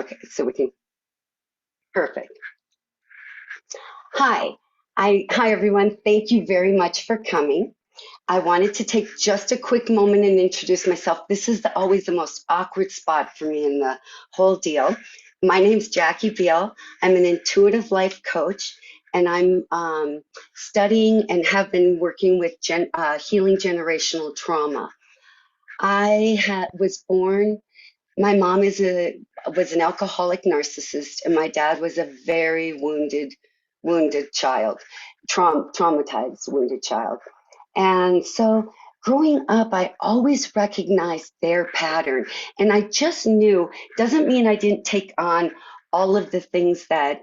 Okay, so we can, perfect. Hi. Hi everyone. Thank you very much for coming. I wanted to take just a quick moment and introduce myself. This is always the most awkward spot for me in the whole deal. My name's Jackie Beal. I'm an intuitive life coach, and I'm studying and have been working with healing generational trauma. Was born. My mom was an alcoholic narcissist, and my dad was a very wounded child, traumatized, wounded child. And so growing up, I always recognized their pattern. And I just knew, doesn't mean I didn't take on all of the things that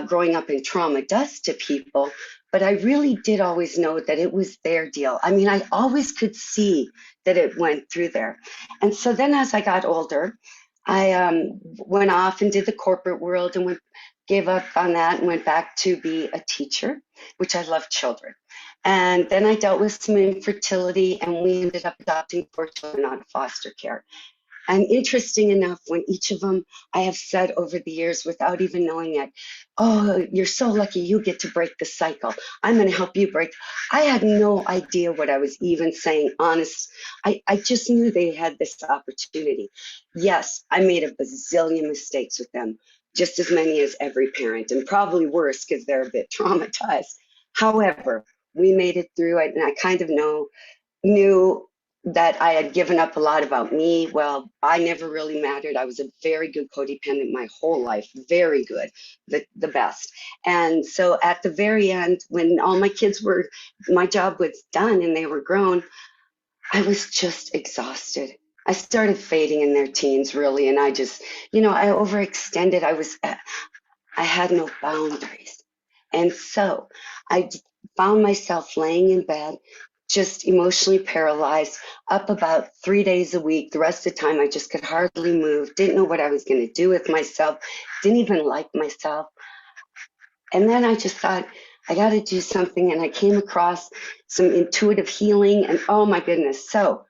growing up in trauma does to people, but I really did always know that it was their deal. I mean, I always could see that it went through there. And so then as I got older, I went off and did the corporate world and gave up on that and went back to be a teacher, which I love children. And then I dealt with some infertility, and we ended up adopting 4 children out of foster care. And interesting enough, when each of them I have said over the years without even knowing it, oh, you're so lucky you get to break the cycle. I'm going to help you break. I had no idea what I was even saying, honest. I just knew they had this opportunity. Yes, I made a bazillion mistakes with them, just as many as every parent, and probably worse because they're a bit traumatized. However, we made it through it, and I kind of knew that I had given up a lot about me. Well, I never really mattered. I was a very good codependent my whole life, very good, the best. And so at the very end, when all my job was done and they were grown, I was just exhausted. I started fading in their teens, really, and I overextended. I had no boundaries. And so found myself laying in bed, just emotionally paralyzed, up about 3 days a week. The rest of the time, I just could hardly move, didn't know what I was going to do with myself, didn't even like myself. And then I just thought, I got to do something. And I came across some intuitive healing, and oh my goodness. So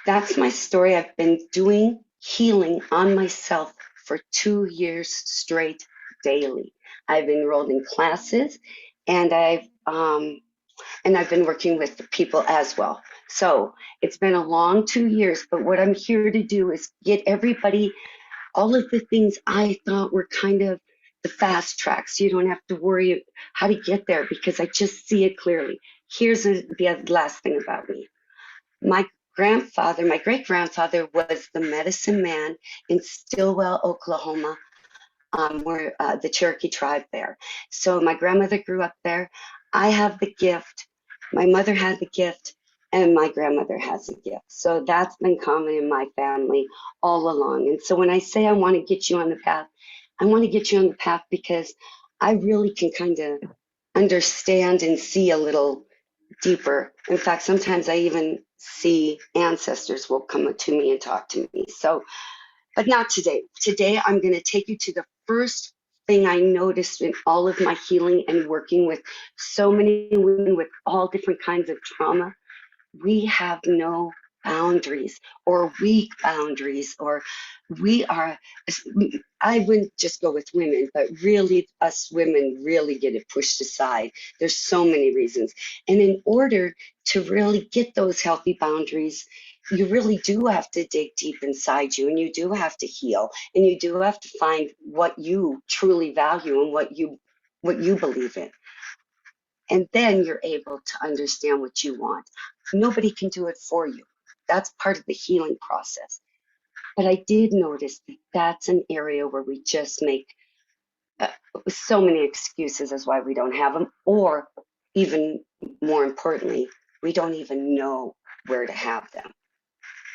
that's my story. I've been doing healing on myself for 2 years straight daily. I've enrolled in classes, and I've been working with people as well. So it's been a long 2 years, but what I'm here to do is get everybody all of the things I thought were kind of the fast tracks. You don't have to worry how to get there because I just see it clearly. The last thing about me. My my great grandfather was the medicine man in Stillwell, Oklahoma, where the Cherokee tribe there. So my grandmother grew up there. I have the gift. My mother had the gift, and my grandmother has a gift. So that's been common in my family all along. And so when I say I want to get you on the path, I want to get you on the path because I really can kind of understand and see a little deeper. In fact, sometimes I even see ancestors will come to me and talk to me. So but not today. Today, I'm going to take you to the first thing I noticed in all of my healing and working with so many women with all different kinds of trauma. We have no boundaries or weak boundaries, or we are, I wouldn't just go with women, but really, us women really get it pushed aside. There's so many reasons. And in order to really get those healthy boundaries, you really do have to dig deep inside you, and you do have to heal, and you do have to find what you truly value and what you believe in. And then you're able to understand what you want. Nobody can do it for you. That's part of the healing process. But I did notice that that's an area where we just make uh, so many excuses as why we don't have them, or even more importantly, we don't even know where to have them.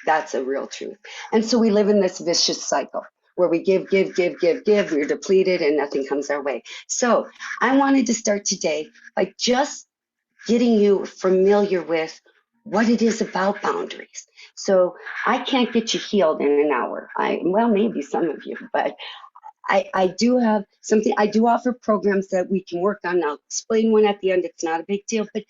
That's a real truth. And so we live in this vicious cycle where we give, we're depleted, and nothing comes our way. So I wanted to start today by just getting you familiar with what it is about boundaries. So I can't get you healed in an hour. Well, maybe some of you, but I do have something. I do offer programs that we can work on. I'll explain one at the end. It's not a big deal. But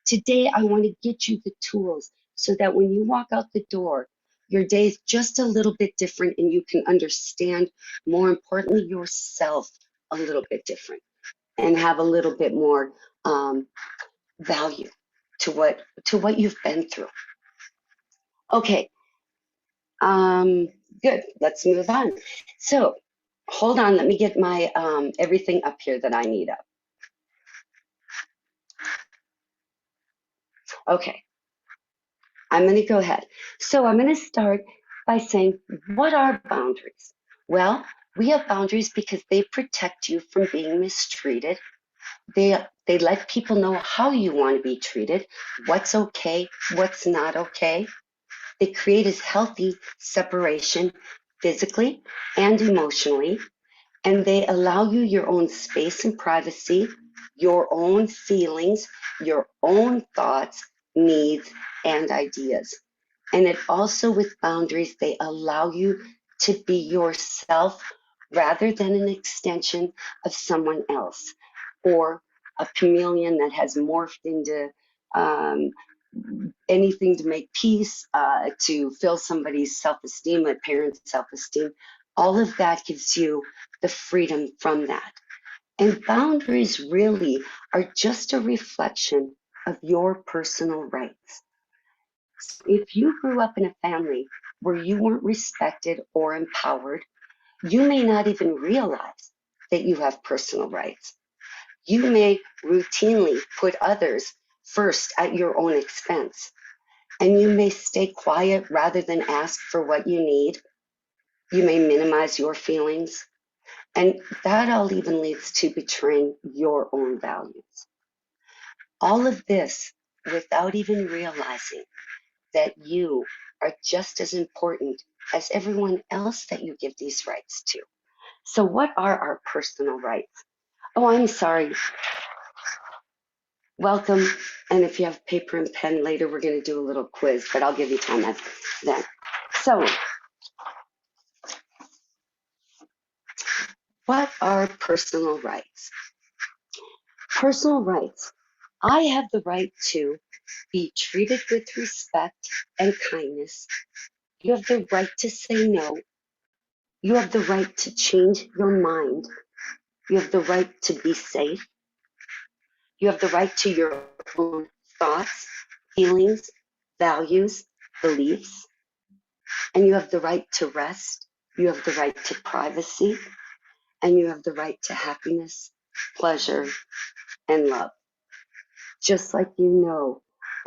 today I want to get you the tools so that when you walk out the door, your days just a little bit different, and you can understand, more importantly, yourself a little bit different, and have a little bit more value to what you've been through. Okay, good. Let's move on. So hold on, let me get my everything up here that I need up. Okay, I'm going to go ahead. So I'm going to start by saying, what are boundaries? Well, we have boundaries because they protect you from being mistreated. They let people know how you want to be treated, what's okay, what's not okay. They create a healthy separation physically and emotionally, and they allow you your own space and privacy, your own feelings, your own thoughts, needs, and ideas. And it also, with boundaries, they allow you to be yourself rather than an extension of someone else, or a chameleon that has morphed into um, anything to make peace, to fill somebody's self-esteem, a parent's self-esteem. All of that gives you the freedom from that. And boundaries really are just a reflection of your personal rights. If you grew up in a family where you weren't respected or empowered, you may not even realize that you have personal rights. You may routinely put others first at your own expense, and you may stay quiet rather than ask for what you need. You may minimize your feelings, and that all even leads to betraying your own values. All of this without even realizing that you are just as important as everyone else that you give these rights to. So, what are our personal rights? Oh, I'm sorry. Welcome. And if you have paper and pen later, we're going to do a little quiz, but I'll give you time then. So, what are personal rights? Personal rights. I have the right to be treated with respect and kindness. You have the right to say no. You have the right to change your mind. You have the right to be safe. You have the right to your own thoughts, feelings, values, beliefs. And you have the right to rest. You have the right to privacy. And you have the right to happiness, pleasure, and love. Just like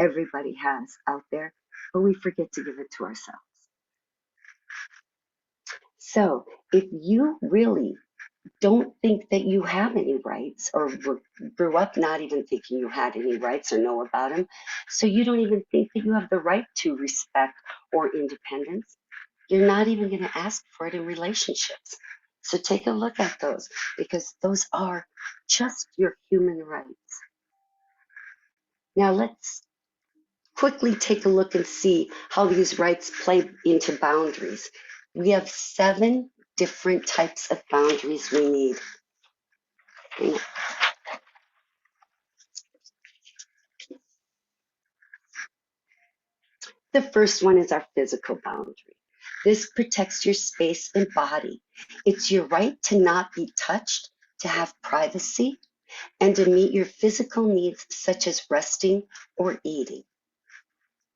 everybody has out there, but we forget to give it to ourselves. So if you really don't think that you have any rights, or grew up not even thinking you had any rights or know about them, so you don't even think that you have the right to respect or independence, you're not even going to ask for it in relationships. So take a look at those, because those are just your human rights. Now let's quickly take a look and see how these rights play into boundaries. We have 7 different types of boundaries we need. The first one is our physical boundary. This protects your space and body. It's your right to not be touched, to have privacy, and to meet your physical needs such as resting or eating.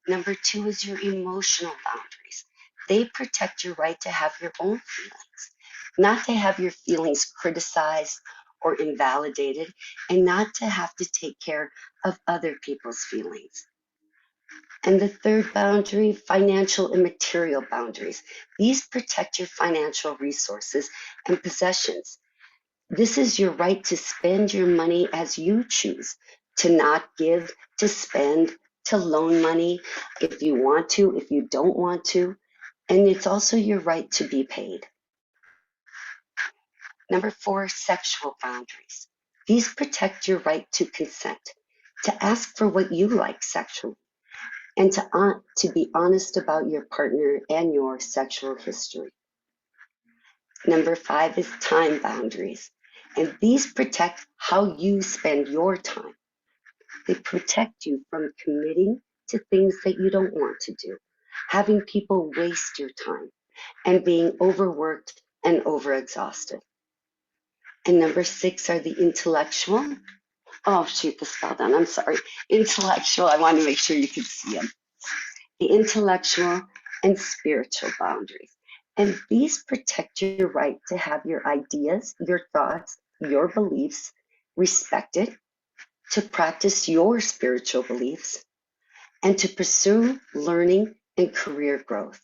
Number 2 is your emotional boundaries. They protect your right to have your own feelings, not to have your feelings criticized or invalidated, and not to have to take care of other people's feelings. And the third boundary, financial and material boundaries. These protect your financial resources and possessions. This is your right to spend your money as you choose, to not give, to spend, to loan money if you want to, if you don't want to. And it's also your right to be paid. Number 4, sexual boundaries. These protect your right to consent, to ask for what you like sexually, and to be honest about your partner and your sexual history. Number 5 is time boundaries, and these protect how you spend your time. They protect you from committing to things that you don't want to do, having people waste your time, and being overworked and overexhausted. And number 6 are the intellectual. Oh, shoot, this fell down. I'm sorry. Intellectual, I want to make sure you can see them. The intellectual and spiritual boundaries. And these protect your right to have your ideas, your thoughts, your beliefs respected, to practice your spiritual beliefs, and to pursue learning and career growth.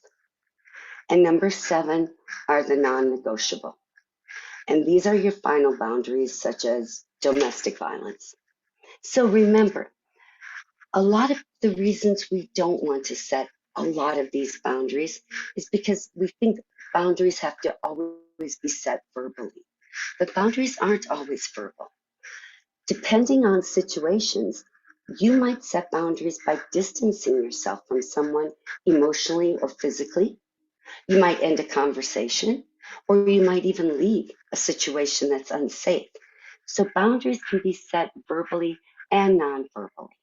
And number 7 are the non-negotiable. And these are your final boundaries, such as domestic violence. So remember, a lot of the reasons we don't want to set a lot of these boundaries is because we think boundaries have to always be set verbally. But boundaries aren't always verbal. Depending on situations, you might set boundaries by distancing yourself from someone emotionally or physically. You might end a conversation, or you might even leave a situation that's unsafe. So boundaries can be set verbally and non-verbally.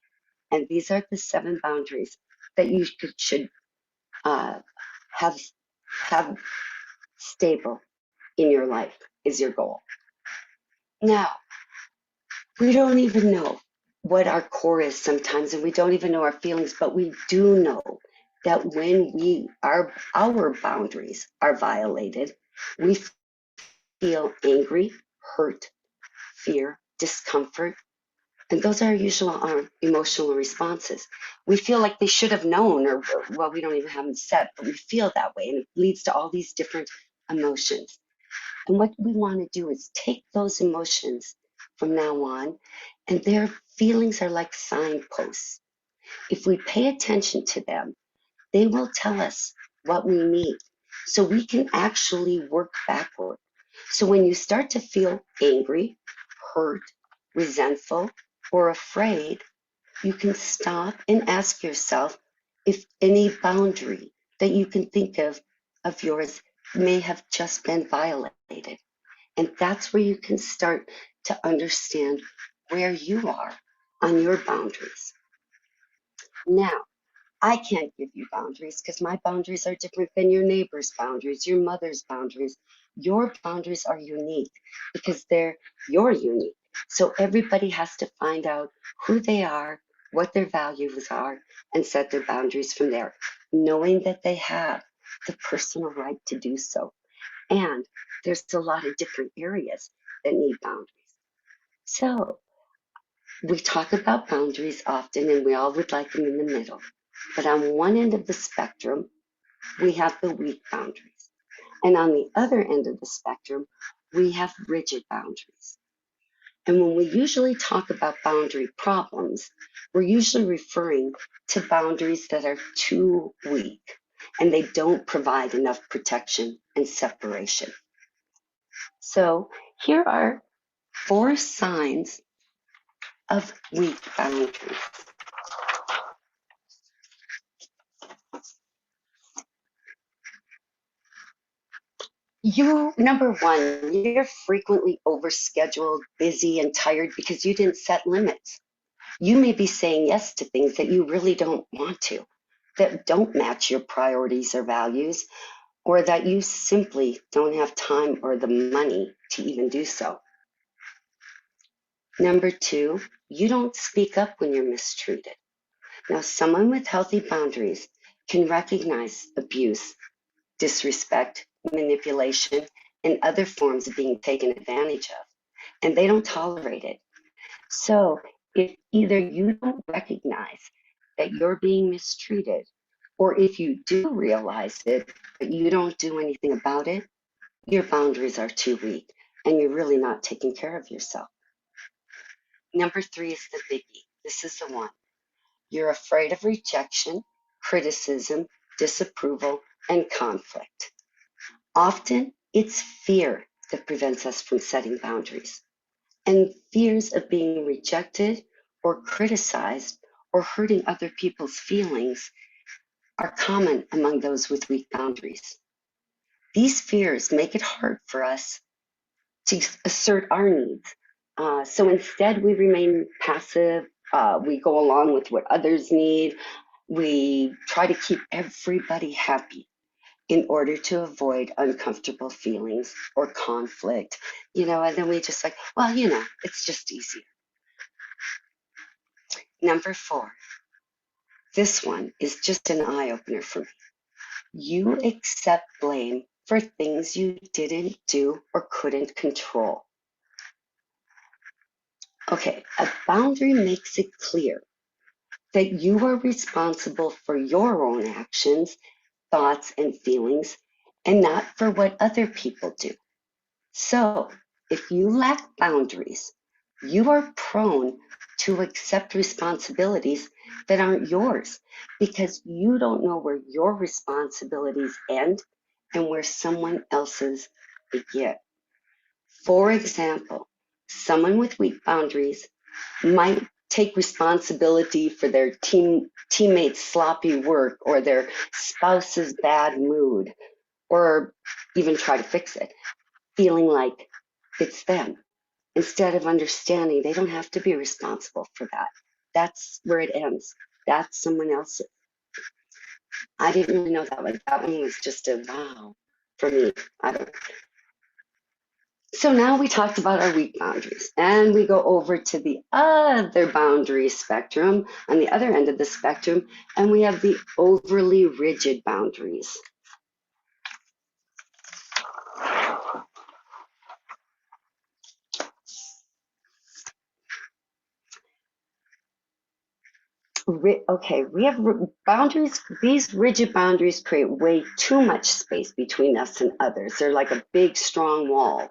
And these are the 7 boundaries that you should have stable in your life is your goal. Now, we don't even know what our core is sometimes, and we don't even know our feelings, but we do know that when our boundaries are violated, we feel angry, hurt, fear, discomfort, and those are our emotional responses. We feel like they should have known, or well, we don't even have them set, but we feel that way, and it leads to all these different emotions. And what we want to do is take those emotions from now on, and their feelings are like signposts. If we pay attention to them, they will tell us what we need, so we can actually work backward. So when you start to feel angry, hurt, resentful, or afraid, you can stop and ask yourself if any boundary that you can think of yours may have just been violated. And that's where you can start to understand where you are on your boundaries. Now, I can't give you boundaries because my boundaries are different than your neighbor's boundaries, your mother's boundaries. Your boundaries are unique because you're unique. So everybody has to find out who they are, what their values are, and set their boundaries from there, knowing that they have the personal right to do so. And there's a lot of different areas that need boundaries. So we talk about boundaries often, and we all would like them in the middle. But on one end of the spectrum, we have the weak boundaries. And on the other end of the spectrum, we have rigid boundaries. And when we usually talk about boundary problems, we're usually referring to boundaries that are too weak and they don't provide enough protection and separation. So here are 4 signs of weak boundaries. Number 1, you're frequently overscheduled, busy, and tired because you didn't set limits. You may be saying yes to things that you really don't want to, that don't match your priorities or values, or that you simply don't have time or the money to even do so. Number 2, you don't speak up when you're mistreated. Now, someone with healthy boundaries can recognize abuse, disrespect, manipulation, and other forms of being taken advantage of, and they don't tolerate it. So if either you don't recognize that you're being mistreated, or if you do realize it, but you don't do anything about it, your boundaries are too weak and you're really not taking care of yourself. Number 3 is the biggie. This is the one. You're afraid of rejection, criticism, disapproval, and conflict. Often it's fear that prevents us from setting boundaries. And fears of being rejected or criticized or hurting other people's feelings are common among those with weak boundaries. These fears make it hard for us to assert our needs. So instead, we remain passive. We go along with what others need. We try to keep everybody happy in order to avoid uncomfortable feelings or conflict, and then we just like, well, it's just easier. Number 4, this one is just an eye opener for me. You accept blame for things you didn't do or couldn't control. Okay, a boundary makes it clear that you are responsible for your own actions, thoughts, and feelings, and not for what other people do. So, if you lack boundaries, you are prone to accept responsibilities that aren't yours because you don't know where your responsibilities end and where someone else's begin. For example, someone with weak boundaries might take responsibility for their teammates' sloppy work or their spouse's bad mood, or even try to fix it, feeling like it's them, instead of understanding they don't have to be responsible for that. That's where it ends. That's someone else's. I didn't really know that one. That one was just a wow for me. I don't. So now we talked about our weak boundaries, and we go over to the other boundary spectrum, on the other end of the spectrum, and we have the overly rigid boundaries. Okay, we have boundaries. These rigid boundaries create way too much space between us and others. They're like a big, strong wall.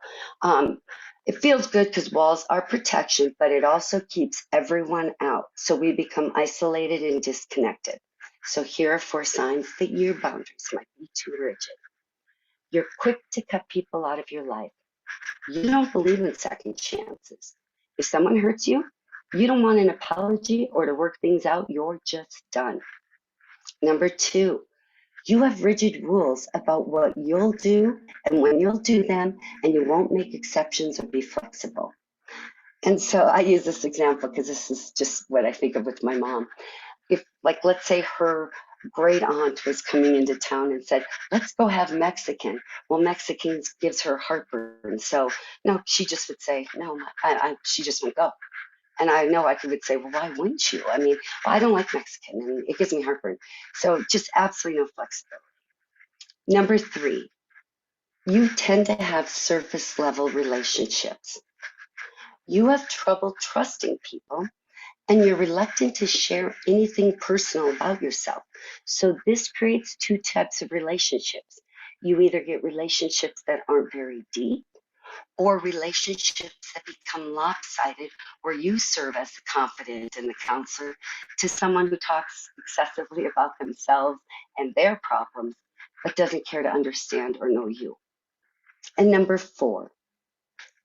It feels good because walls are protection, but it also keeps everyone out. So we become isolated and disconnected. So here are 4 signs that your boundaries might be too rigid. You're quick to cut people out of your life. You don't believe in second chances. If someone hurts you, you don't want an apology or to work things out. You're just done. Number 2, you have rigid rules about what you'll do and when you'll do them, and you won't make exceptions or be flexible. And so I use this example because this is just what I think of with my mom. If, like, let's say her great aunt was coming into town and said, let's go have Mexican. Well, Mexican gives her heartburn. So, no, she just would say, no, she just won't go. And I know I would say, well, why wouldn't you? I mean, well, I don't like Mexican and it gives me heartburn. So just absolutely no flexibility. Number 3, you tend to have surface level relationships. You have trouble trusting people and you're reluctant to share anything personal about yourself. So this creates 2 types of relationships. You either get relationships that aren't very deep, or relationships that become lopsided, where you serve as the confidant and the counselor to someone who talks excessively about themselves and their problems, but doesn't care to understand or know you. And number 4,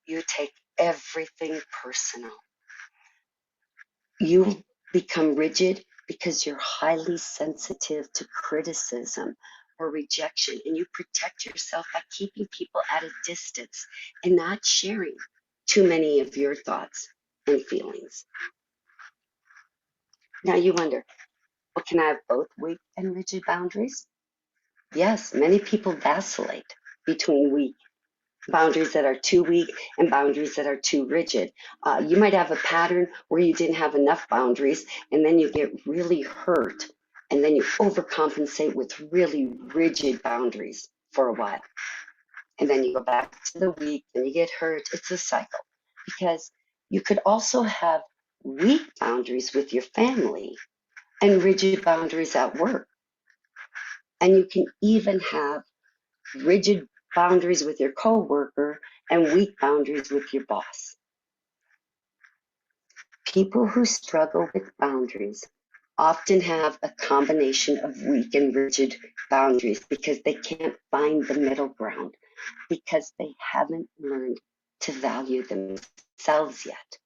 you take everything personal. You become rigid because you're highly sensitive to criticism or rejection, and you protect yourself by keeping people at a distance and not sharing too many of your thoughts and feelings. Now you wonder, well, can I have both weak and rigid boundaries? Yes, many people vacillate between weak boundaries that are too weak and boundaries that are too rigid. You might have a pattern where you didn't have enough boundaries and then you get really hurt and then you overcompensate with really rigid boundaries for a while. And then you go back to the weak and you get hurt. It's a cycle because you could also have weak boundaries with your family and rigid boundaries at work. And you can even have rigid boundaries with your coworker and weak boundaries with your boss. People who struggle with boundaries often have a combination of weak and rigid boundaries because they can't find the middle ground, because they haven't learned to value themselves yet.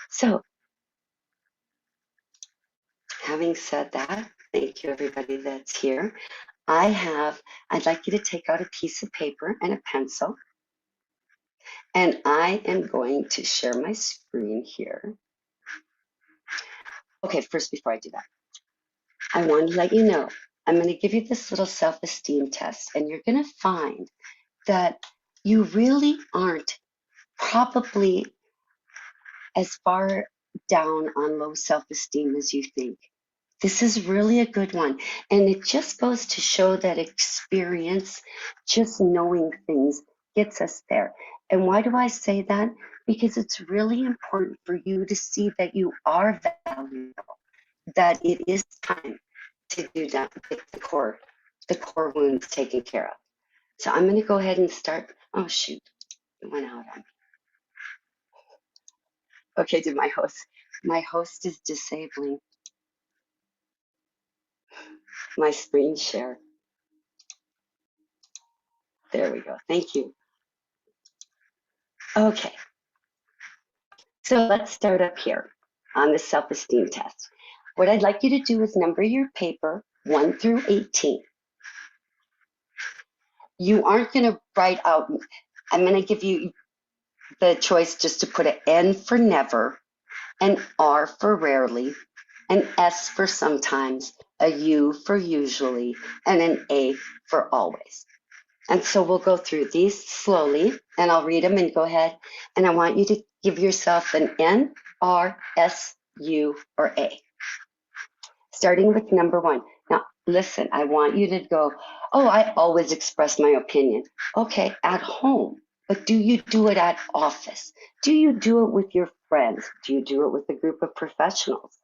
So, having said that, thank you everybody that's here. I'd like you to take out a piece of paper and a pencil. And I am going to share my screen here. Okay, first, before I do that, I want to let you know I'm going to give you this little self-esteem test, and you're going to find that you really aren't probably as far down on low self-esteem as you think. This is really a good one. And it just goes to show that experience, just knowing things, gets us there. And why do I say that? Because it's really important for you to see that you are valuable, that it is time to do that, get the core wounds taken care of. So I'm going to go ahead and start. Oh, shoot, it went out on me. Okay, did my host is disabling my screen share. There we go. Thank you. Okay, so let's start up here on the self-esteem test. What I'd like you to do is number your paper 1 through 18. You aren't going to write out, I'm going to give you the choice just to put an N for never, an R for rarely, an S for sometimes, a U for usually, and an A for always. And so we'll go through these slowly, and I'll read them and go ahead. And I want you to give yourself an N, R, S, U, or A. Starting with number 1. Now, listen, I want you to go, oh, I always express my opinion. Okay, at home. But do you do it at office? Do you do it with your friends? Do you do it with a group of professionals?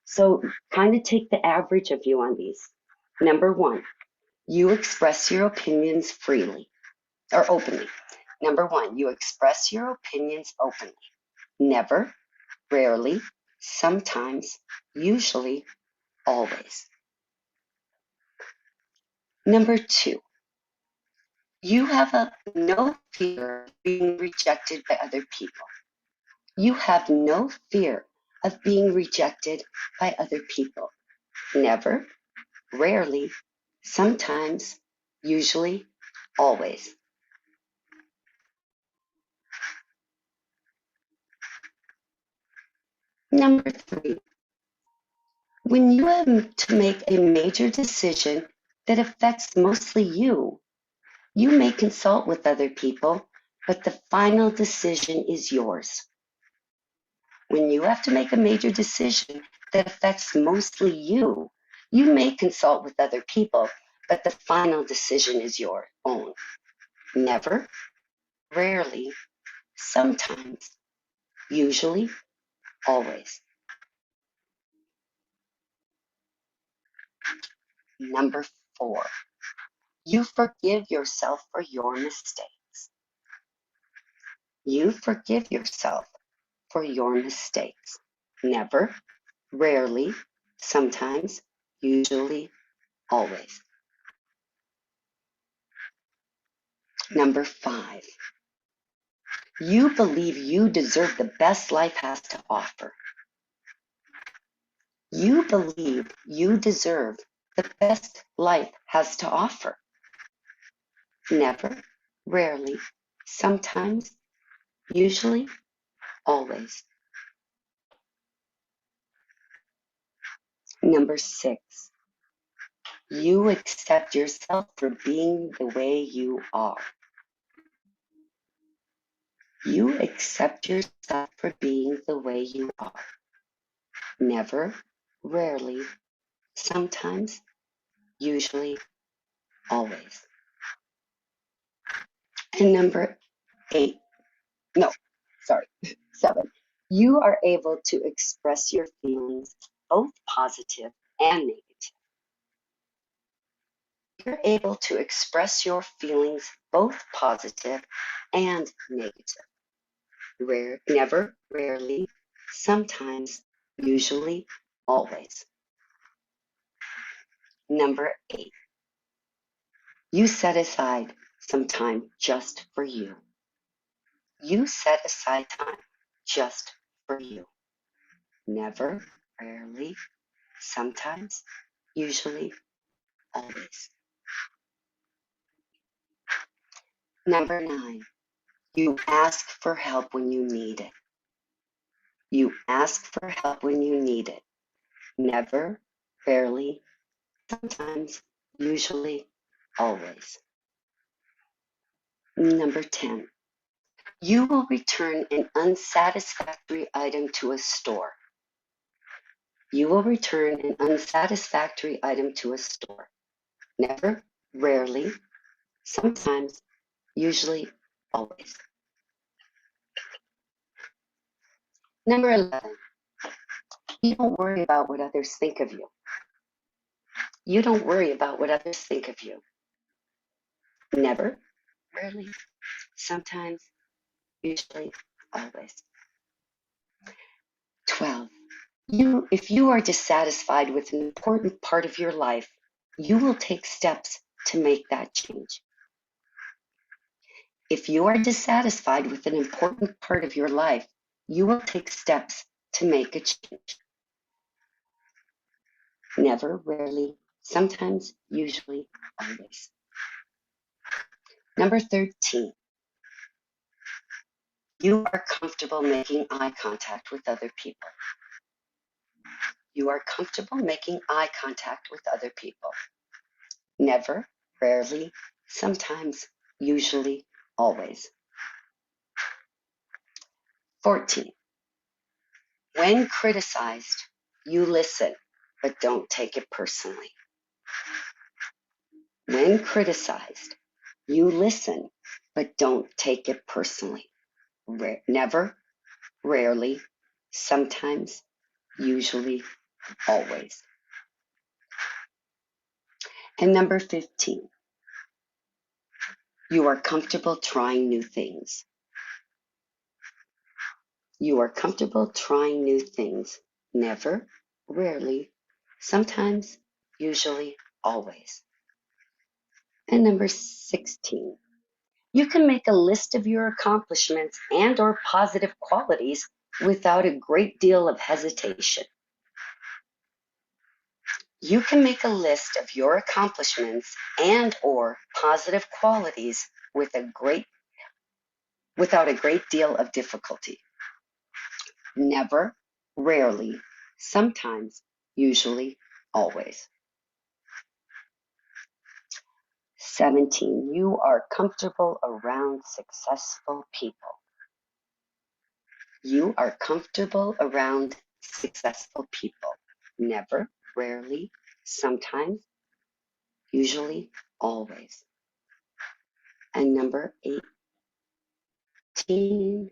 So kind of take the average of you on these. Number 1, you express your opinions freely or openly. Number 1, you express your opinions openly. Never, rarely, sometimes, usually, always. Number 2, you have no fear of being rejected by other people. You have no fear of being rejected by other people. Never, rarely, sometimes, usually, always. Number 3, when you have to make a major decision that affects mostly you, you may consult with other people, but the final decision is yours. When you have to make a major decision that affects mostly you, you may consult with other people, but the final decision is your own. Never, rarely, sometimes, usually, always. Number 4, you forgive yourself for your mistakes. You forgive yourself for your mistakes. Never, rarely, sometimes, usually, always. Number 5, you believe you deserve the best life has to offer. You believe you deserve the best life has to offer. Never, rarely, sometimes, usually, always. Number 6, you accept yourself for being the way you are. You accept yourself for being the way you are. Never, rarely, sometimes, usually, always. And number 8, no, sorry, 7, you are able to express your feelings, both positive and negative. You're able to express your feelings, both positive and negative. Never, rarely, sometimes, usually, always. Number 8, you set aside some time just for you. You set aside time just for you. Never, rarely, sometimes, usually, always. Number 9, you ask for help when you need it. You ask for help when you need it. Never, rarely, sometimes, usually, always. Number 10. You will return an unsatisfactory item to a store. You will return an unsatisfactory item to a store. Never, rarely, sometimes, usually, always. Number 11. You don't worry about what others think of you. You don't worry about what others think of you. Never, rarely, sometimes, usually, always. 12. If you are dissatisfied with an important part of your life, you will take steps to make that change. If you are dissatisfied with an important part of your life, you will take steps to make a change. Never, rarely, sometimes, usually, always. Number 13. You are comfortable making eye contact with other people. You are comfortable making eye contact with other people. Never, rarely, sometimes, usually, always. 14. When criticized, you listen, but don't take it personally. When criticized, you listen, but don't take it personally. Never, rarely, sometimes, usually, always. And number 15. You are comfortable trying new things. You are comfortable trying new things. Never, rarely, sometimes, usually, always. And number 16. You can make a list of your accomplishments and or positive qualities without a great deal of hesitation. You can make a list of your accomplishments and or positive qualities without a great deal of difficulty. Never, rarely, sometimes, usually, always. 17. You are comfortable around successful people. You are comfortable around successful people. Never, rarely, sometimes, usually, always. And number 18.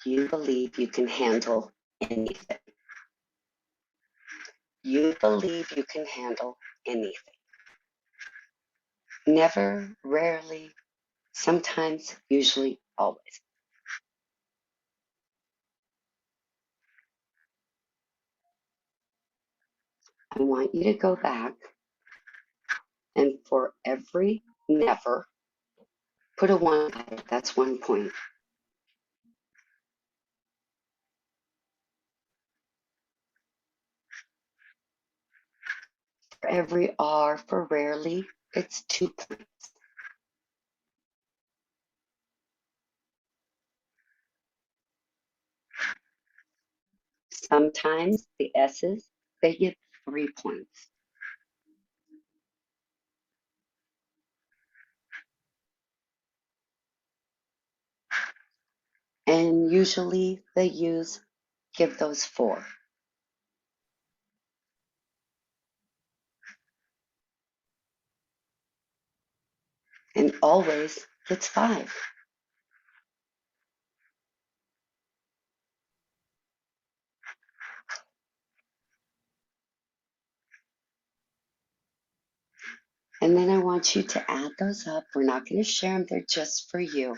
You believe you can handle anything. You believe you can handle anything. Never, rarely, sometimes, usually, always. I want you to go back and for every never, put a 1 by it. That's 1 point. For every R for rarely, it's 2 points. Sometimes the S's, they get 3 points. And usually the U's give those 4. And always gets 5. And then I want you to add those up. We're not going to share them. They're just for you.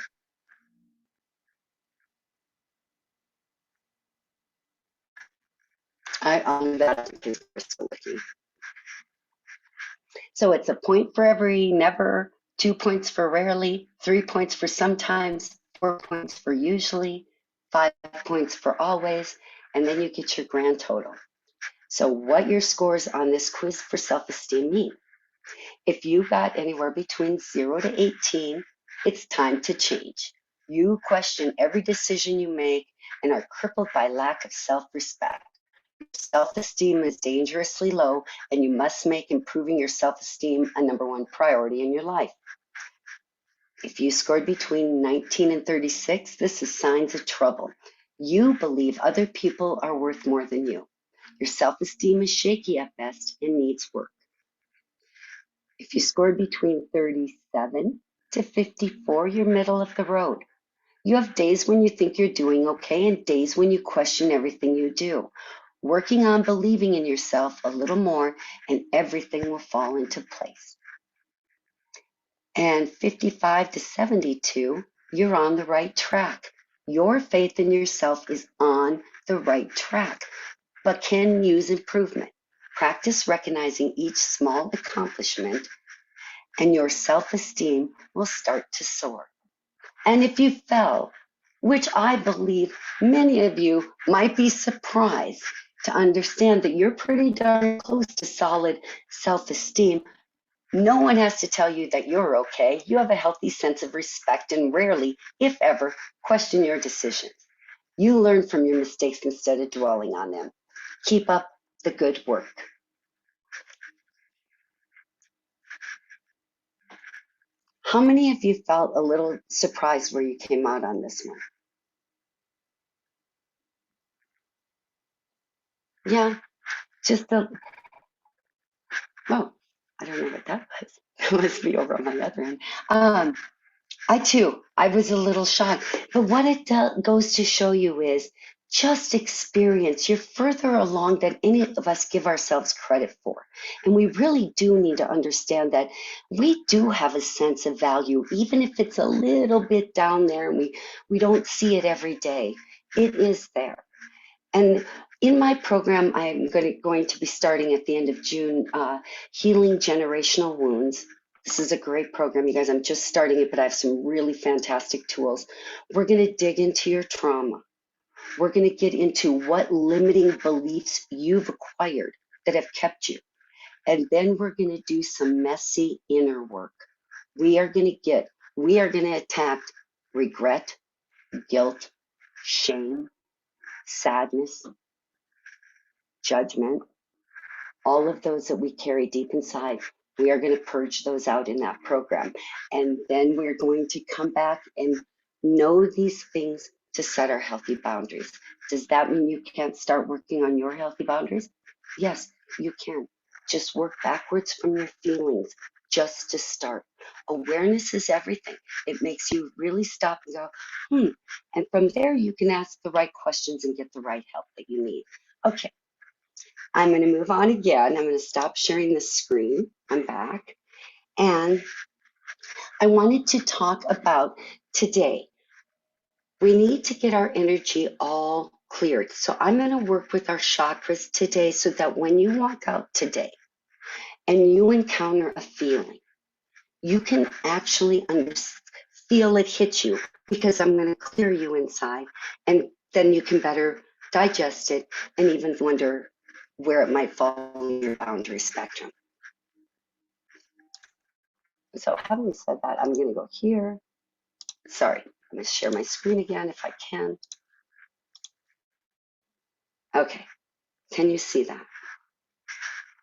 I'll do that because we're still looking. So it's a point for every never, 2 points for rarely, 3 points for sometimes, 4 points for usually, 5 points for always, and then you get your grand total. So what your scores on this quiz for self-esteem mean? If you got anywhere between 0 to 18, it's time to change. You question every decision you make and are crippled by lack of self-respect. Self-esteem is dangerously low, and you must make improving your self-esteem a number one priority in your life. If you scored between 19 and 36, this is signs of trouble. You believe other people are worth more than you. Your self-esteem is shaky at best and needs work. If you scored between 37 to 54, you're middle of the road. You have days when you think you're doing okay and days when you question everything you do. Working on believing in yourself a little more and everything will fall into place. And 55 to 72, you're on the right track. Your faith in yourself is on the right track, but can use improvement. Practice recognizing each small accomplishment and your self-esteem will start to soar. And if you fell, which I believe many of you might be surprised to understand that you're pretty darn close to solid self-esteem, no one has to tell you that you're okay. You have a healthy sense of respect and rarely, if ever, question your decisions. You learn from your mistakes instead of dwelling on them. Keep up the good work. How many of you felt a little surprised where you came out on this one? Yeah, just a, oh, I don't know what that was. That must be over on my other end. I too, I was a little shocked. But what it goes to show you is just experience. You're further along than any of us give ourselves credit for. And we really do need to understand that we do have a sense of value, even if it's a little bit down there and we don't see it every day. It is there. And in my program, I'm going to be starting at the end of June, Healing Generational Wounds. This is a great program, you guys. I'm just starting it, but I have some really fantastic tools. We're going to dig into your trauma. We're going to get into what limiting beliefs you've acquired that have kept you. And then we're going to do some messy inner work. We are going to attack regret, guilt, shame, sadness, judgment, all of those that we carry deep inside. We are going to purge those out in that program. And then we're going to come back and know these things to set our healthy boundaries. Does that mean you can't start working on your healthy boundaries? Yes, you can. Just work backwards from your feelings just to start. Awareness is everything. It makes you really stop and go, And from there, you can ask the right questions and get the right help that you need. Okay. I'm going to move on again. I'm going to stop sharing the screen. I'm back. And I wanted to talk about today. We need to get our energy all cleared. So I'm going to work with our chakras today so that when you walk out today and you encounter a feeling, you can actually feel it hit you because I'm going to clear you inside and then you can better digest it and even wonder where it might fall in your boundary spectrum. So having said that, I'm going to go here. Sorry, I'm going to share my screen again if I can. Okay, can you see that?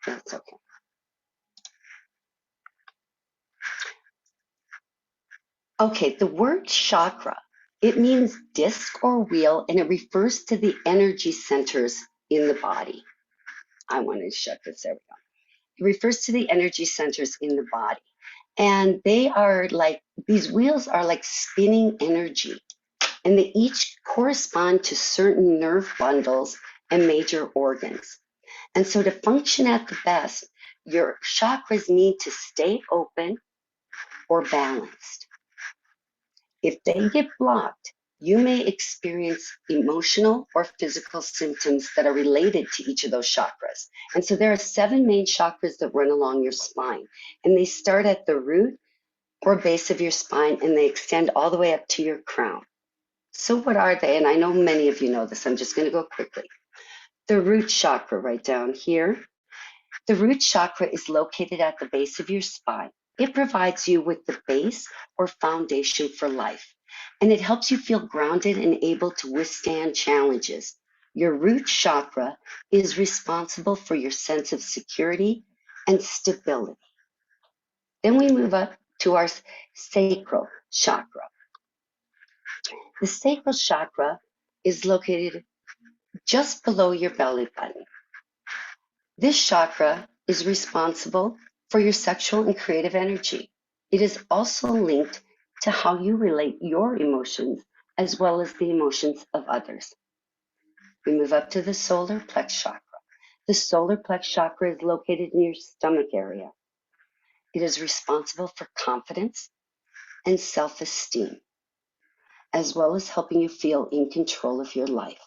That's okay. Okay, the word chakra, it means disc or wheel, and it refers to the energy centers in the body. I want to shut this, there we go. It refers to the energy centers in the body. And they are like, these wheels are like spinning energy, and they each correspond to certain nerve bundles and major organs. And so to function at the best, your chakras need to stay open or balanced. If they get blocked, you may experience emotional or physical symptoms that are related to each of those chakras. And so there are 7 main chakras that run along your spine, and they start at the root or base of your spine, and they extend all the way up to your crown. So what are they? And I know many of you know this. I'm just going to go quickly. The root chakra right down here. The root chakra is located at the base of your spine. It provides you with the base or foundation for life, and it helps you feel grounded and able to withstand challenges. Your root chakra is responsible for your sense of security and stability. Then we move up to our sacral chakra. The sacral chakra is located just below your belly button. This chakra is responsible for your sexual and creative energy. It is also linked to how you relate your emotions as well as the emotions of others. We move up to the solar plex chakra. The solar plex chakra is located in your stomach area. It is responsible for confidence and self-esteem, as well as helping you feel in control of your life.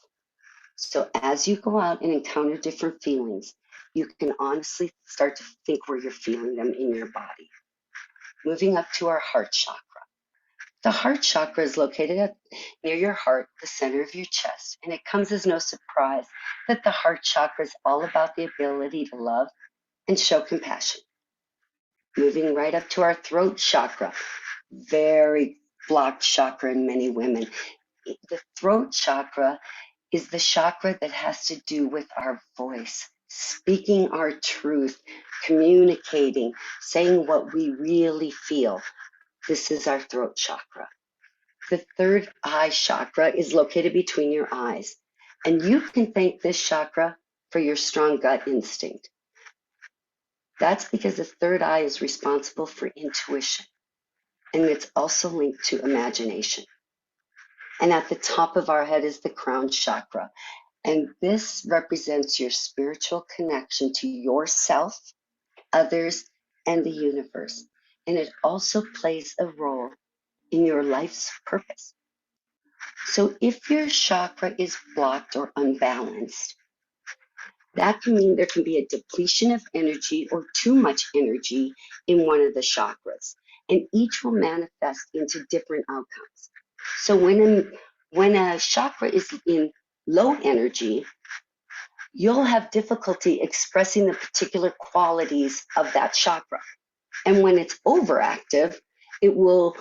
So as you go out and encounter different feelings, you can honestly start to think where you're feeling them in your body. Moving up to our heart chakra. The heart chakra is located near your heart, the center of your chest, and it comes as no surprise that the heart chakra is all about the ability to love and show compassion. Moving right up to our throat chakra, very blocked chakra in many women. The throat chakra is the chakra that has to do with our voice, speaking our truth, communicating, saying what we really feel. This is our throat chakra. The third eye chakra is located between your eyes, and you can thank this chakra for your strong gut instinct. That's because the third eye is responsible for intuition, and it's also linked to imagination. And at the top of our head is the crown chakra, and this represents your spiritual connection to yourself, others, and the universe. And it also plays a role in your life's purpose. So if your chakra is blocked or unbalanced, that can mean there can be a depletion of energy or too much energy in one of the chakras, and each will manifest into different outcomes. So when a chakra is in low energy, you'll have difficulty expressing the particular qualities of that chakra. And when it's overactive, it will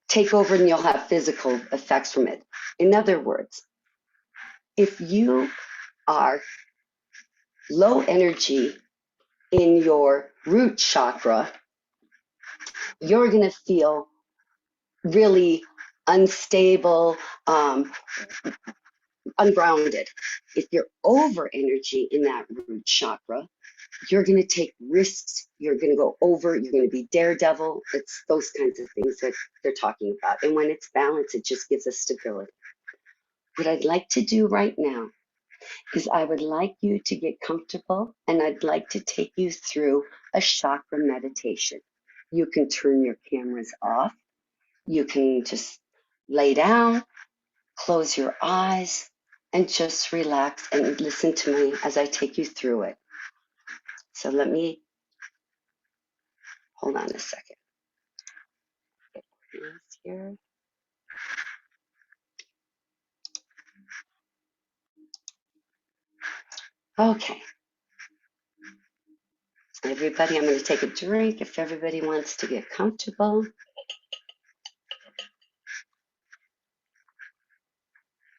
take over and you'll have physical effects from it. In other words, if you are low energy in your root chakra, you're going to feel really unstable, ungrounded. If you're over energy in that root chakra, you're going to take risks. You're going to go over. You're going to be daredevil. It's those kinds of things that they're talking about. And when it's balanced, it just gives us stability. What I'd like to do right now is I would like you to get comfortable, and I'd like to take you through a chakra meditation. You can turn your cameras off. You can just lay down, close your eyes, and just relax and listen to me as I take you through it. So let me, hold on a second. Here. Okay. Everybody, I'm going to take a drink if everybody wants to get comfortable.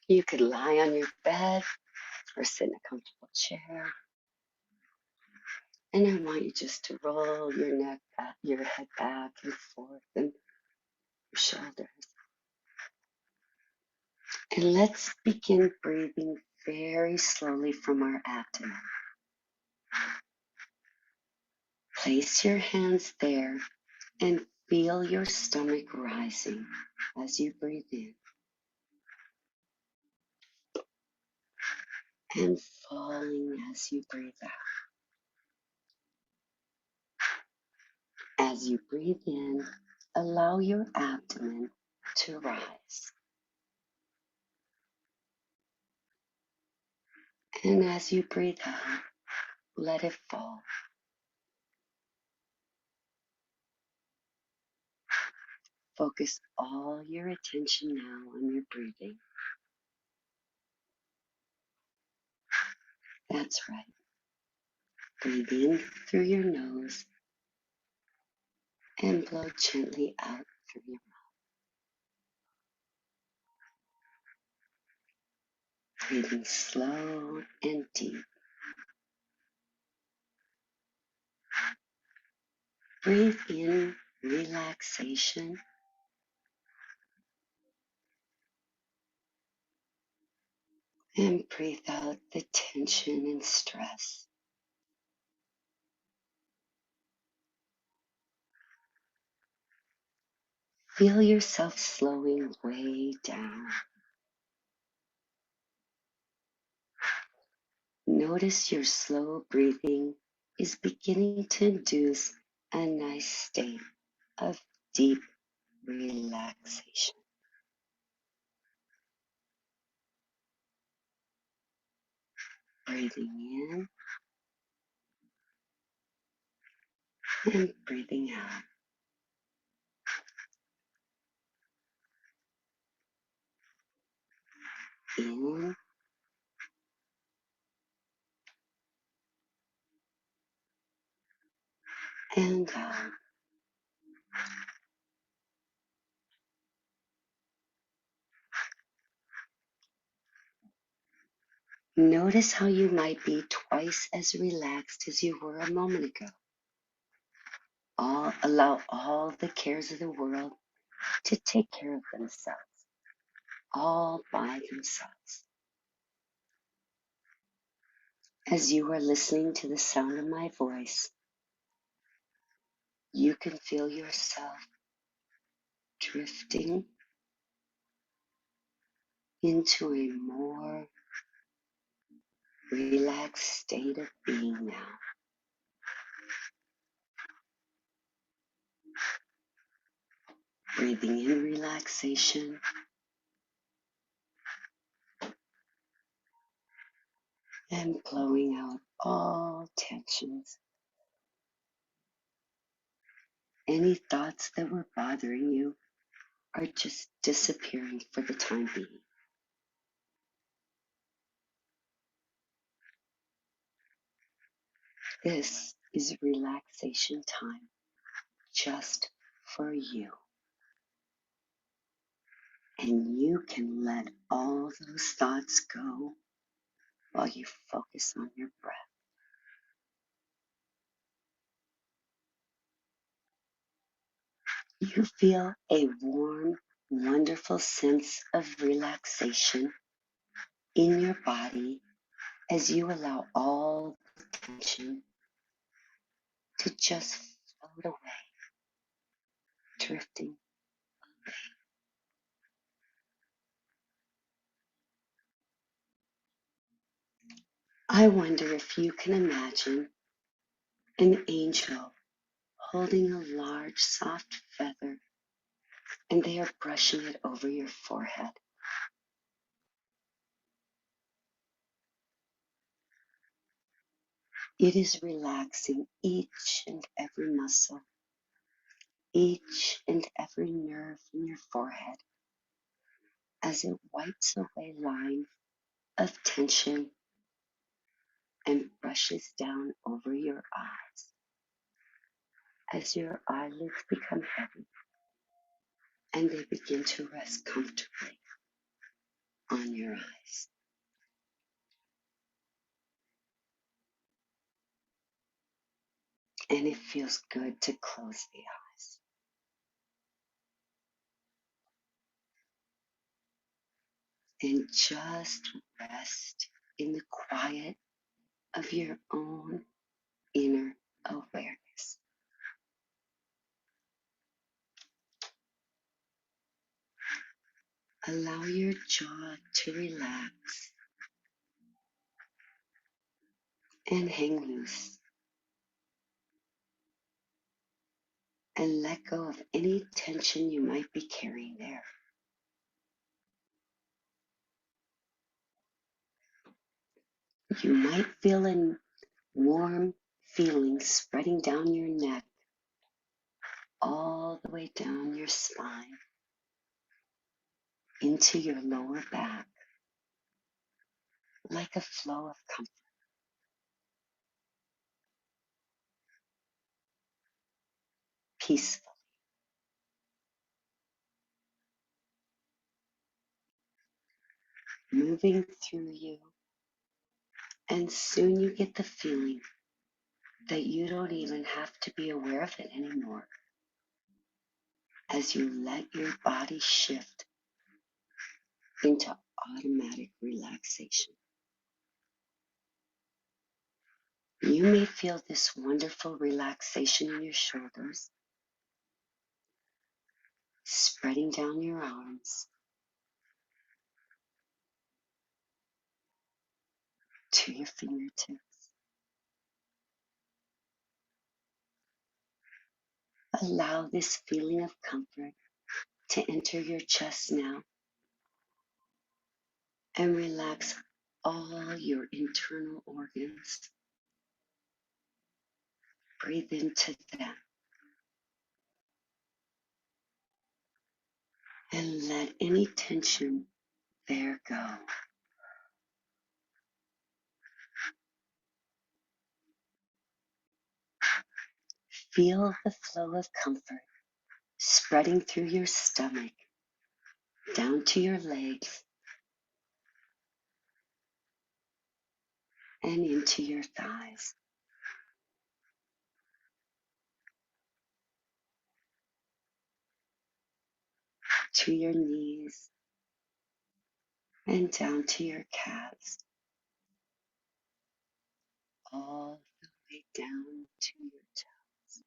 You could lie on your bed or sit in a comfortable chair. And I want you just to roll your neck back, your head back and forth, and your shoulders. And let's begin breathing very slowly from our abdomen. Place your hands there and feel your stomach rising as you breathe in and falling as you breathe out. As you breathe in, allow your abdomen to rise. And as you breathe out, let it fall. Focus all your attention now on your breathing. That's right. Breathe in through your nose and blow gently out through your mouth. Breathing slow and deep. Breathe in relaxation and breathe out the tension and stress. Feel yourself slowing way down. Notice your slow breathing is beginning to induce a nice state of deep relaxation. Breathing in and breathing out. In and out. Notice how you might be twice as relaxed as you were a moment ago. Allow all the cares of the world to take care of themselves, all by themselves. As you are listening to the sound of my voice, you can feel yourself drifting into a more relaxed state of being now. Breathing in relaxation and blowing out all tensions. Any thoughts that were bothering you are just disappearing for the time being. This is relaxation time just for you. And you can let all those thoughts go while you focus on your breath. You feel a warm, wonderful sense of relaxation in your body as you allow all the tension to just float away, drifting. I wonder if you can imagine an angel holding a large, soft feather, and they are brushing it over your forehead. It is relaxing each and every muscle, each and every nerve in your forehead as it wipes away lines of tension and brushes down over your eyes as your eyelids become heavy and they begin to rest comfortably on your eyes. And it feels good to close the eyes and just rest in the quiet of your own inner awareness. Allow your jaw to relax and hang loose and let go of any tension you might be carrying there. You might feel a warm feeling spreading down your neck, all the way down your spine, into your lower back, like a flow of comfort, peaceful. moving through you. And soon you get the feeling that you don't even have to be aware of it anymore as you let your body shift into automatic relaxation. You may feel this wonderful relaxation in your shoulders, spreading down your arms to your fingertips. Allow this feeling of comfort to enter your chest now and relax all your internal organs. Breathe into them and let any tension there go. Feel the flow of comfort spreading through your stomach, down to your legs, and into your thighs. To your knees, and down to your calves, all the way down to your toes.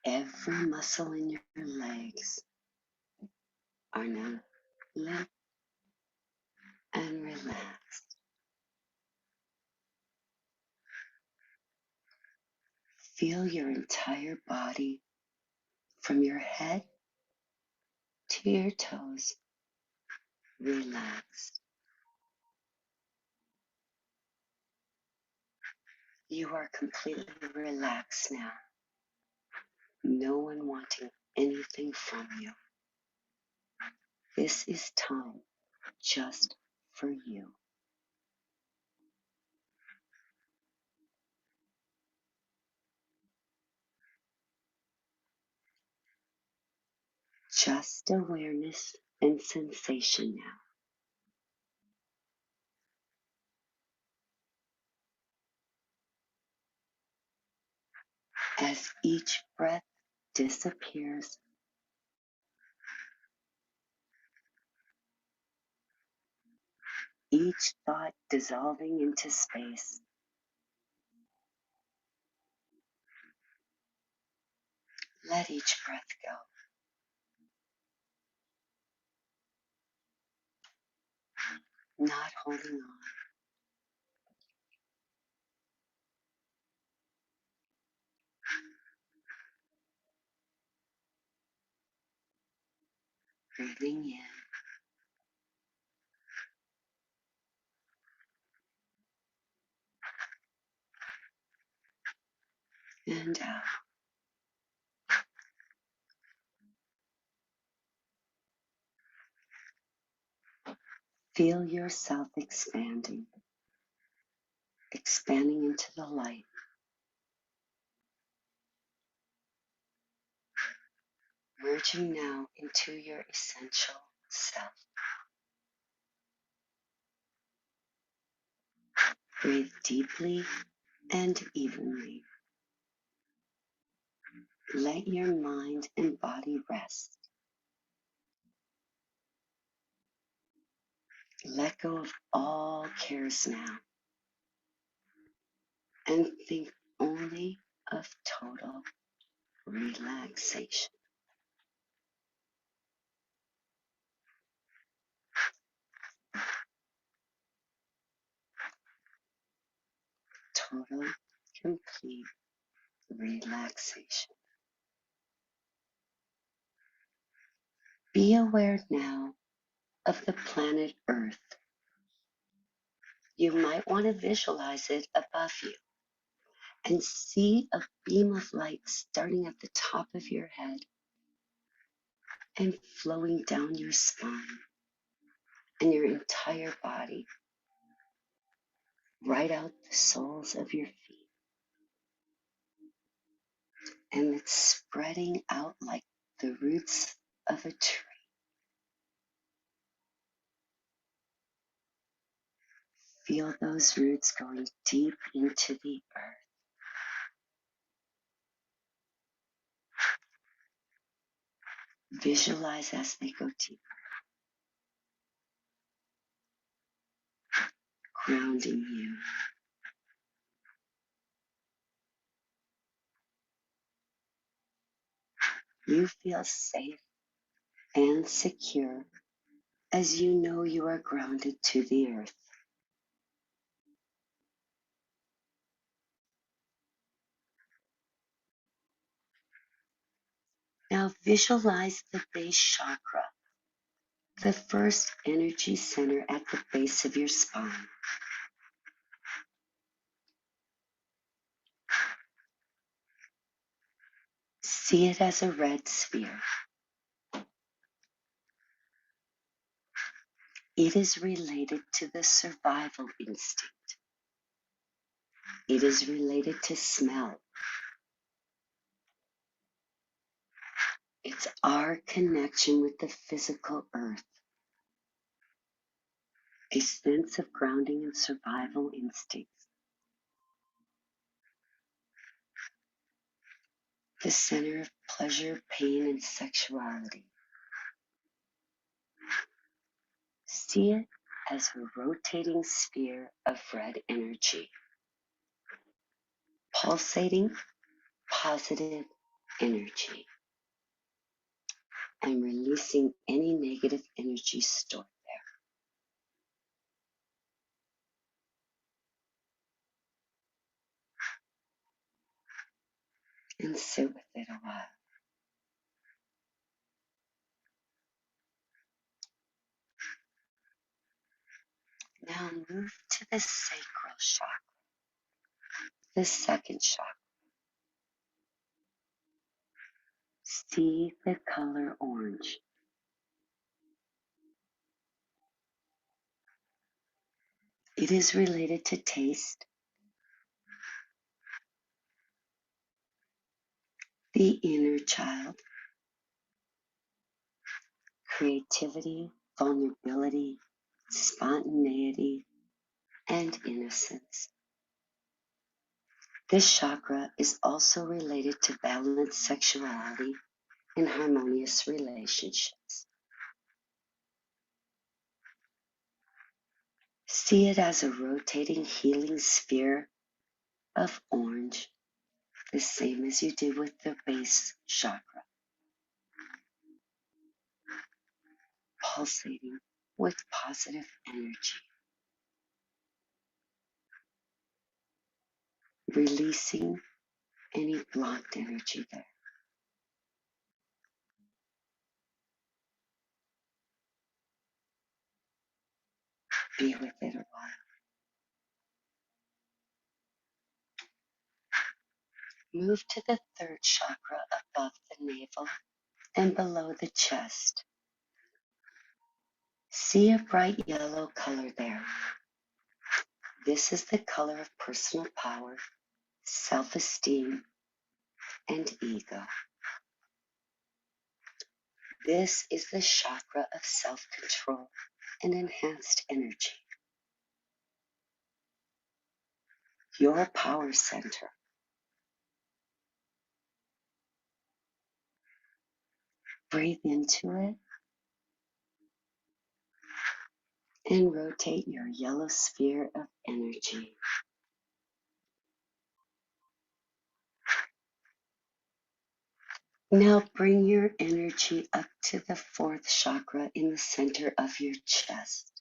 Every muscle in your legs are now limp and relaxed. Feel your entire body from your head to your toes relaxed. You are completely relaxed now. No one wanting anything from you. This is time just for you. Just awareness and sensation now. As each breath disappears, each thought dissolving into space, let each breath go. Not holding on. Breathing in and out. Feel yourself expanding, expanding into the light, merging now into your essential self. Breathe deeply and evenly. Let your mind and body rest. Let go of all cares now and think only of total relaxation. Total, complete relaxation. Be aware now of the planet Earth. You might want to visualize it above you and see a beam of light starting at the top of your head and flowing down your spine and your entire body, right out the soles of your feet. and it's spreading out like the roots of a tree. Feel those roots going deep into the earth. Visualize as they go deep, grounding you. You feel safe and secure as you know you are grounded to the earth. Now visualize the base chakra, the first energy center at the base of your spine. See it as a red sphere. It is related to the survival instinct. It is related to smell. It's our connection with the physical earth, a sense of grounding and survival instincts. The center of pleasure, pain, and sexuality. See it as a rotating sphere of red energy, pulsating positive energy, and releasing any negative energy stored there. And sit with it a while. Now move to the sacral chakra, the second chakra. See the color orange. It is related to taste, the inner child, creativity, vulnerability, spontaneity, and innocence. This chakra is also related to balanced sexuality and harmonious relationships. See it as a rotating healing sphere of orange, the same as you did with the base chakra, pulsating with positive energy, releasing any blocked energy there. Be with it a while. Move to the third chakra above the navel and below the chest. See a bright yellow color there. This is the color of personal power, self-esteem, and ego. This is the chakra of self-control and enhanced energy. Your power center. Breathe into it and rotate your yellow sphere of energy. Now bring your energy up to the fourth chakra in the center of your chest.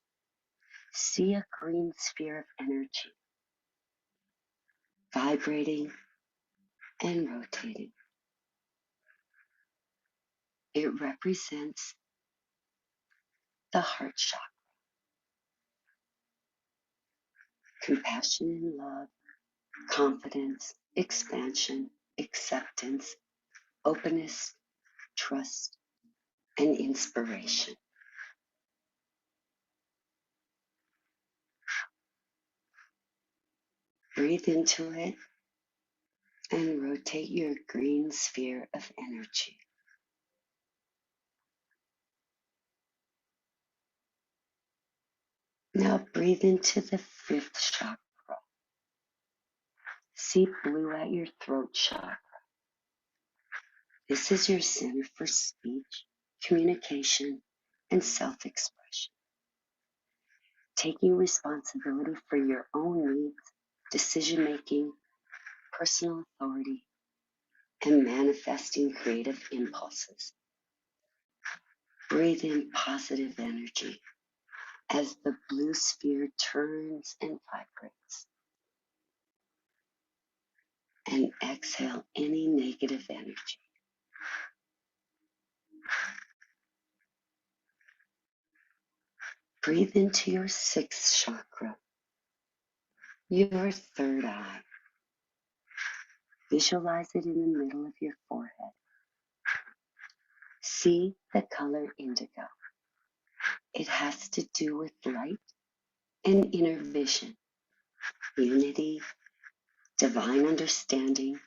See a green sphere of energy, vibrating and rotating. It represents the heart chakra, compassion and love, confidence, expansion, acceptance, openness, trust, and inspiration. Breathe into it and rotate your green sphere of energy. Now breathe into the fifth chakra. See blue at your throat chakra. This is your center for speech, communication, and self-expression. Taking responsibility for your own needs, decision-making, personal authority, and manifesting creative impulses. Breathe in positive energy as the blue sphere turns and vibrates. And exhale any negative energy. Breathe into your sixth chakra, your third eye. Visualize it in the middle of your forehead. See the color indigo. It has to do with light and inner vision, unity, divine understanding,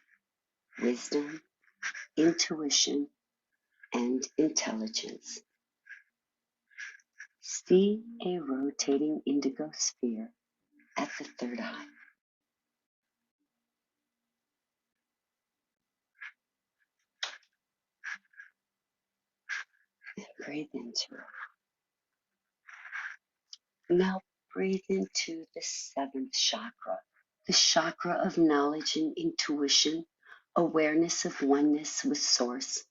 wisdom, intuition, and intelligence. See a rotating indigo sphere at the third eye. And breathe into it. Now breathe into the seventh chakra, the chakra of knowledge and intuition, awareness of oneness with source,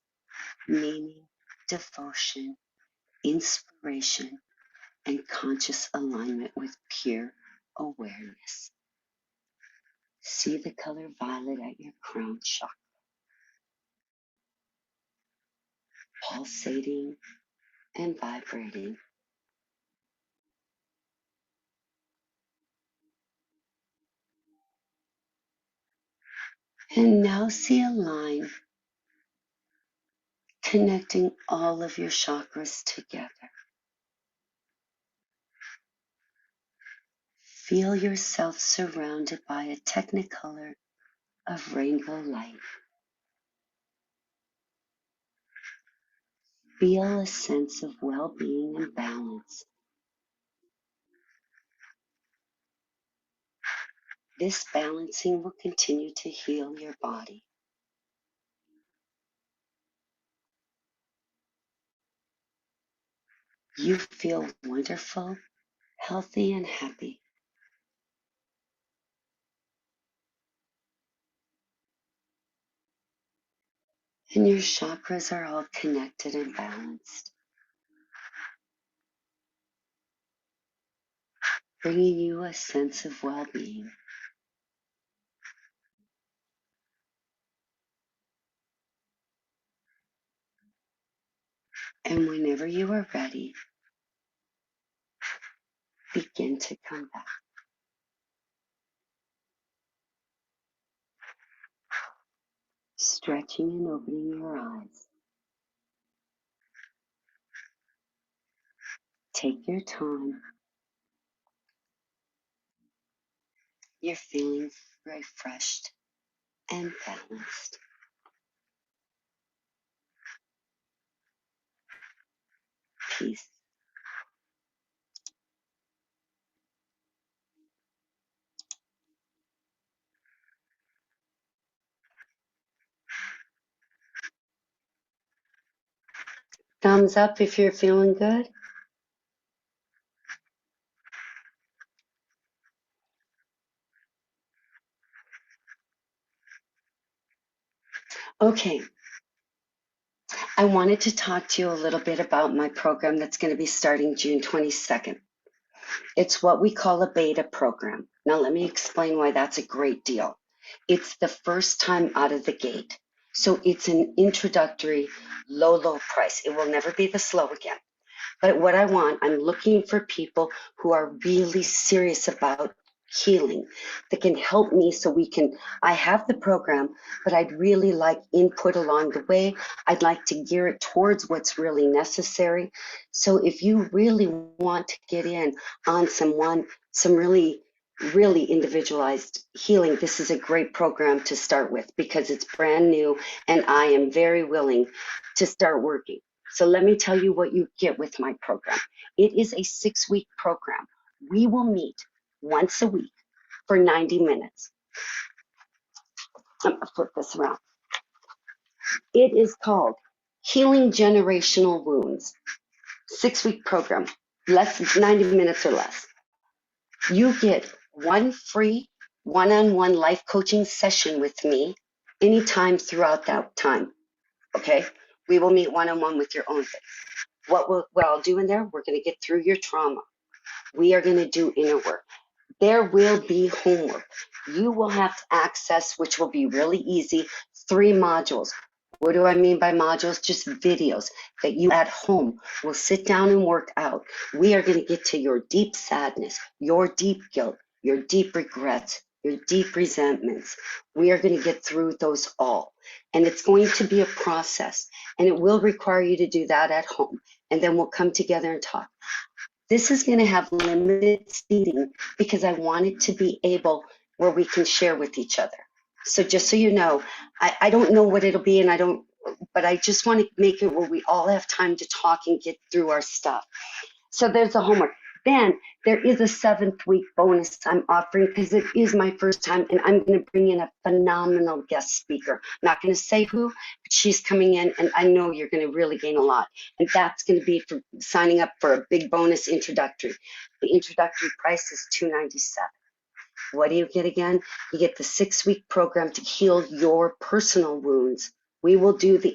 meaning, devotion, inspiration, and conscious alignment with pure awareness. See the color violet at your crown chakra, pulsating and vibrating. And now see a line connecting all of your chakras together. Feel yourself surrounded by a technicolor of rainbow light. Feel a sense of well-being and balance. This balancing will continue to heal your body. You feel wonderful, healthy, and happy. And your chakras are all connected and balanced, bringing you a sense of well-being. And whenever you are ready, begin to come back. Stretching and opening your eyes. Take your time. You're feeling refreshed and balanced. Peace. Thumbs up if you're feeling good. Okay, I wanted to talk to you a little bit about my program that's going to be starting June 22nd. It's what we call a beta program. Now, let me explain why that's a great deal. It's the first time out of the gate. So it's an introductory low price. It will never be this low again. But what I want, I'm looking for people who are really serious about healing that can help me so I have the program, but I'd really like input along the way. I'd like to gear it towards what's really necessary. So if you really want to get in on some really really individualized healing, this is a great program to start with because it's brand new and I am very willing to start working. So let me tell you what you get with my program. It is a 6-week program. We will meet once a week for 90 minutes. I'm going to flip this around. It is called Healing Generational Wounds. 6-week program, 90 minutes or less. You get one free one-on-one life coaching session with me anytime throughout that time. Okay? We will meet one-on-one with your own thing. What I'll do in there, we're going to get through your trauma. We are going to do inner work. There will be homework. You will have to access, which will be really easy, 3 modules. What do I mean by modules? Just videos that you at home will sit down and work out. We are going to get to your deep sadness, your deep guilt, your deep regrets, your deep resentments. We are going to get through those all. And it's going to be a process. And it will require you to do that at home. And then we'll come together and talk. This is going to have limited seating because I want it to be able where we can share with each other. So just so you know, I don't know what it'll be and but I just want to make it where we all have time to talk and get through our stuff. So there's the homework. Then there is a 7th week bonus I'm offering because it is my first time and I'm going to bring in a phenomenal guest speaker. I'm not going to say who, but she's coming in and I know you're going to really gain a lot. And that's going to be for signing up for a big bonus introductory. The introductory price is $297. What do you get again? You get the 6-week program to heal your personal wounds. We will do the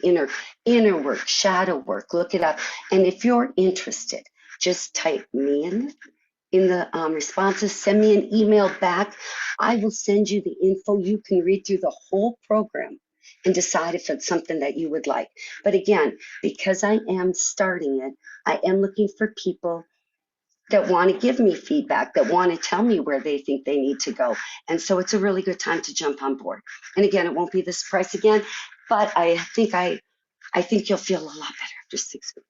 inner work, shadow work, look it up. And if you're interested, just type me in the responses, send me an email back. I will send you the info. You can read through the whole program and decide if it's something that you would like. But again, because I am starting it, I am looking for people that want to give me feedback, that want to tell me where they think they need to go. And so it's a really good time to jump on board. And again, it won't be this price again, but I think you'll feel a lot better after 6 weeks.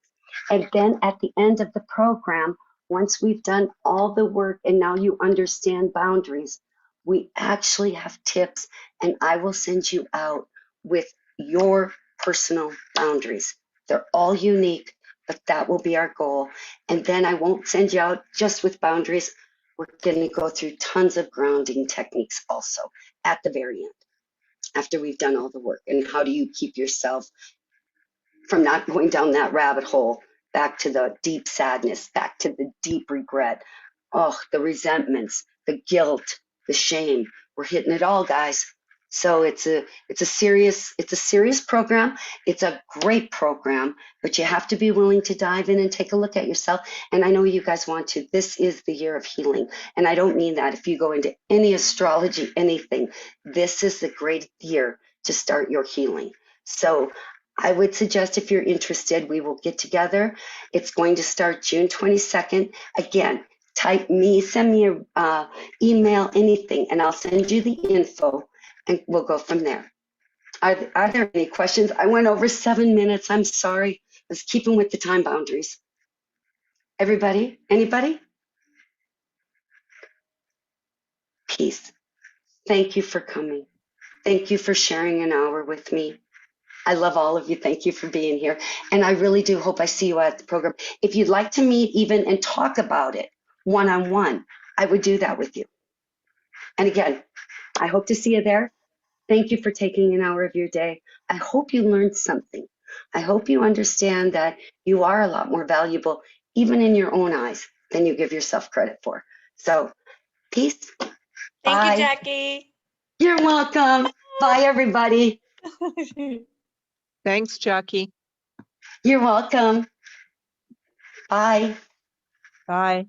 And then at the end of the program, once we've done all the work and now you understand boundaries, we actually have tips and I will send you out with your personal boundaries. They're all unique, but that will be our goal. And then I won't send you out just with boundaries. We're going to go through tons of grounding techniques also at the very end, after we've done all the work. And how do you keep yourself from not going down that rabbit hole, back to the deep sadness, back to the deep regret, the resentments, the guilt, the shame. We're hitting it all, guys. So it's a serious program. It's a great program, but you have to be willing to dive in and take a look at yourself. And I know you guys want to. This is the year of healing. And I don't mean that if you go into any astrology, anything, this is the great year to start your healing. So I would suggest if you're interested, we will get together. It's going to start June 22nd. Again, type me, send me an email, anything, and I'll send you the info and we'll go from there. Are there any questions? I went over 7 minutes. I'm sorry. I was keeping with the time boundaries. Everybody? Anybody? Peace. Thank you for coming. Thank you for sharing an hour with me. I love all of you. Thank you for being here. And I really do hope I see you at the program. If you'd like to meet even and talk about it one-on-one, I would do that with you. And again, I hope to see you there. Thank you for taking an hour of your day. I hope you learned something. I hope you understand that you are a lot more valuable, even in your own eyes, than you give yourself credit for. So, peace. Thank you, Jackie. You're welcome. Bye, everybody. Thanks, Jackie. You're welcome. Bye. Bye.